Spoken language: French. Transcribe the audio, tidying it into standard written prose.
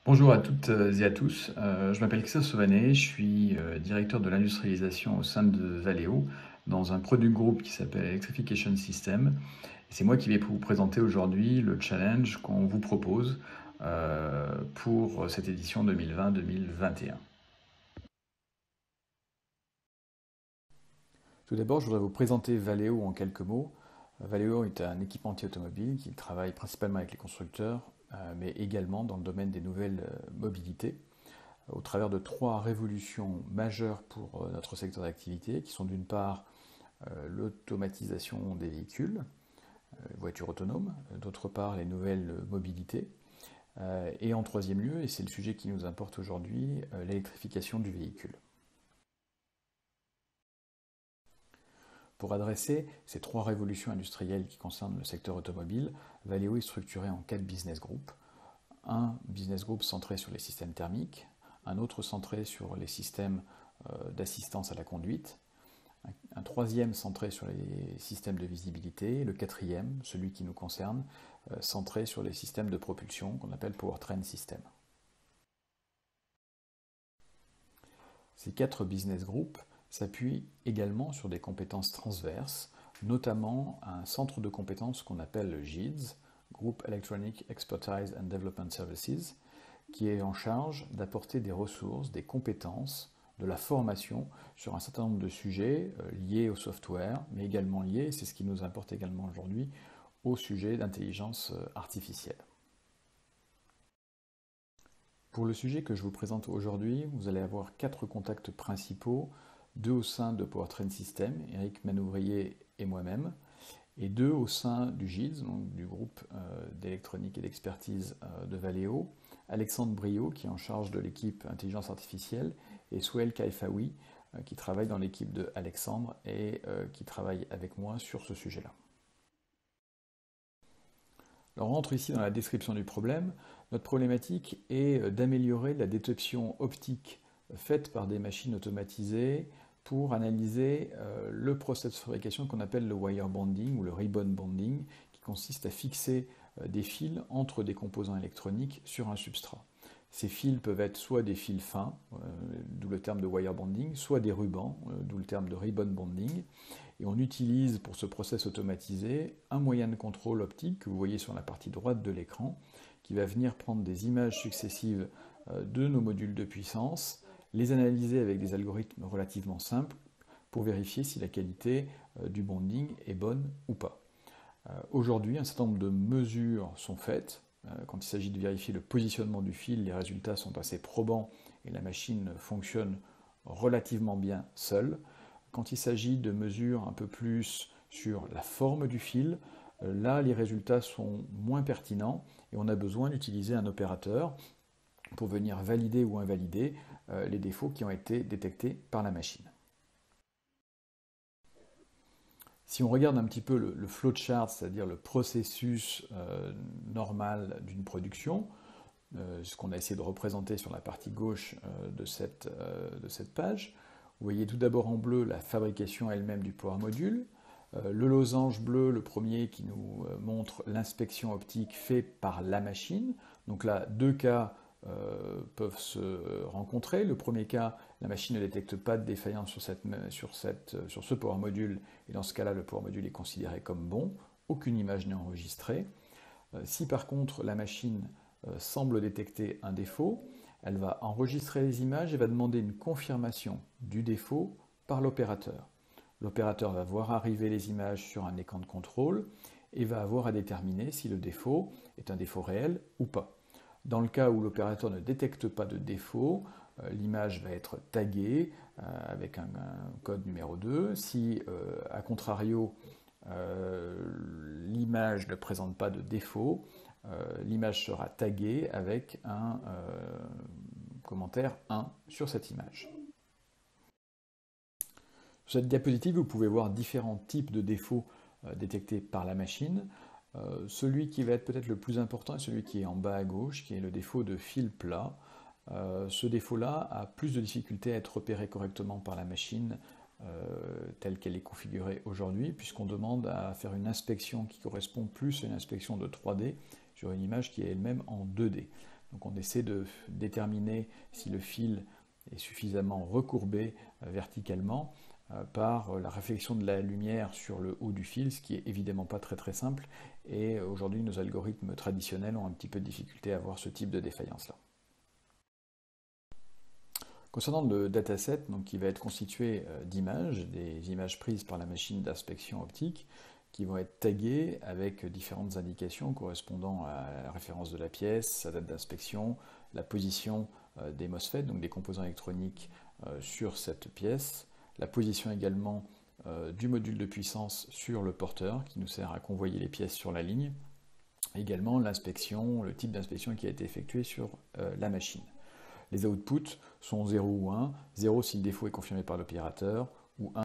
Bonjour à toutes et à tous. Je m'appelle Christophe Sauvanet, je suis directeur de l'industrialisation au sein de Valeo dans un produit groupe qui s'appelle Electrification System. C'est moi qui vais vous présenter aujourd'hui le challenge qu'on vous propose pour cette édition 2020-2021. Tout d'abord, je voudrais vous présenter Valeo en quelques mots. Valeo est un équipementier automobile qui travaille principalement avec les constructeurs, mais également dans le domaine des nouvelles mobilités, au travers de trois révolutions majeures pour notre secteur d'activité, qui sont d'une part l'automatisation des véhicules, voitures autonomes, d'autre part les nouvelles mobilités, et en troisième lieu, et c'est le sujet qui nous importe aujourd'hui, l'électrification du véhicule. Pour adresser ces trois révolutions industrielles qui concernent le secteur automobile, Valeo est structuré en quatre business groups. Un business group centré sur les systèmes thermiques, un autre centré sur les systèmes d'assistance à la conduite, un troisième centré sur les systèmes de visibilité, le quatrième, celui qui nous concerne, centré sur les systèmes de propulsion qu'on appelle Powertrain System. Ces quatre business groups s'appuient également sur des compétences transverses, notamment un centre de compétences qu'on appelle le GEADS, Group Electronic Expertise and Development Services, qui est en charge d'apporter des ressources, des compétences, de la formation sur un certain nombre de sujets liés au software, mais également liés, c'est ce qui nous importe également aujourd'hui, au sujet d'intelligence artificielle. Pour le sujet que je vous présente aujourd'hui, vous allez avoir quatre contacts principaux, deux au sein de Powertrain System, Eric Manouvrier et moi-même, et deux au sein du GIDS, donc du groupe d'électronique et d'expertise de Valeo, Alexandre Brio qui est en charge de l'équipe intelligence artificielle et Souhail Kaifaoui qui travaille dans l'équipe de Alexandre et qui travaille avec moi sur ce sujet-là. Alors, on rentre ici dans la description du problème. Notre problématique est d'améliorer la détection optique faite par des machines automatisées pour analyser le process de fabrication qu'on appelle le wire bonding ou le ribbon bonding, qui consiste à fixer des fils entre des composants électroniques sur un substrat. Ces fils peuvent être soit des fils fins, d'où le terme de wire bonding, soit des rubans, d'où le terme de ribbon bonding. Et on utilise pour ce process automatisé un moyen de contrôle optique que vous voyez sur la partie droite de l'écran, qui va venir prendre des images successives de nos modules de puissance, les analyser avec des algorithmes relativement simples pour vérifier si la qualité du bonding est bonne ou pas. Aujourd'hui, un certain nombre de mesures sont faites. Quand il s'agit de vérifier le positionnement du fil, les résultats sont assez probants et la machine fonctionne relativement bien seule. Quand il s'agit de mesures un peu plus sur la forme du fil, là les résultats sont moins pertinents et on a besoin d'utiliser un opérateur pour venir valider ou invalider les défauts qui ont été détectés par la machine. Si on regarde un petit peu le flowchart, c'est-à-dire le processus normal d'une production, ce qu'on a essayé de représenter sur la partie gauche de cette page, vous voyez tout d'abord en bleu la fabrication elle-même du power module, le losange bleu, le premier qui nous montre l'inspection optique faite par la machine. Donc là, deux cas peuvent se rencontrer. Le premier cas, la machine ne détecte pas de défaillance sur ce power module, et dans ce cas-là, le power module est considéré comme bon, aucune image n'est enregistrée. Si par contre la machine semble détecter un défaut, elle va enregistrer les images et va demander une confirmation du défaut par l'opérateur. L'opérateur va voir arriver les images sur un écran de contrôle et va avoir à déterminer si le défaut est un défaut réel ou pas. Dans le cas où l'opérateur ne détecte pas de défaut, l'image va être taguée avec un code numéro 2. Si, à contrario, l'image ne présente pas de défaut, l'image sera taguée avec un commentaire 1 sur cette image. Sur cette diapositive, vous pouvez voir différents types de défauts détectés par la machine. Celui qui va être peut-être le plus important est celui qui est en bas à gauche, qui est le défaut de fil plat. Ce défaut-là a plus de difficultés à être repéré correctement par la machine telle qu'elle est configurée aujourd'hui, puisqu'on demande à faire une inspection qui correspond plus à une inspection de 3D sur une image qui est elle-même en 2D. Donc on essaie de déterminer si le fil est suffisamment recourbé verticalement par la réflexion de la lumière sur le haut du fil, ce qui est évidemment pas très simple. Et aujourd'hui, nos algorithmes traditionnels ont un petit peu de difficulté à voir ce type de défaillance-là. Concernant le dataset, donc, qui va être constitué d'images, des images prises par la machine d'inspection optique, qui vont être taguées avec différentes indications correspondant à la référence de la pièce, sa date d'inspection, la position des MOSFET, donc des composants électroniques sur cette pièce, la position également du module de puissance sur le porteur qui nous sert à convoyer les pièces sur la ligne, également l'inspection, le type d'inspection qui a été effectué sur la machine. Les outputs sont 0 ou 1, 0 si le défaut est confirmé par l'opérateur, ou 1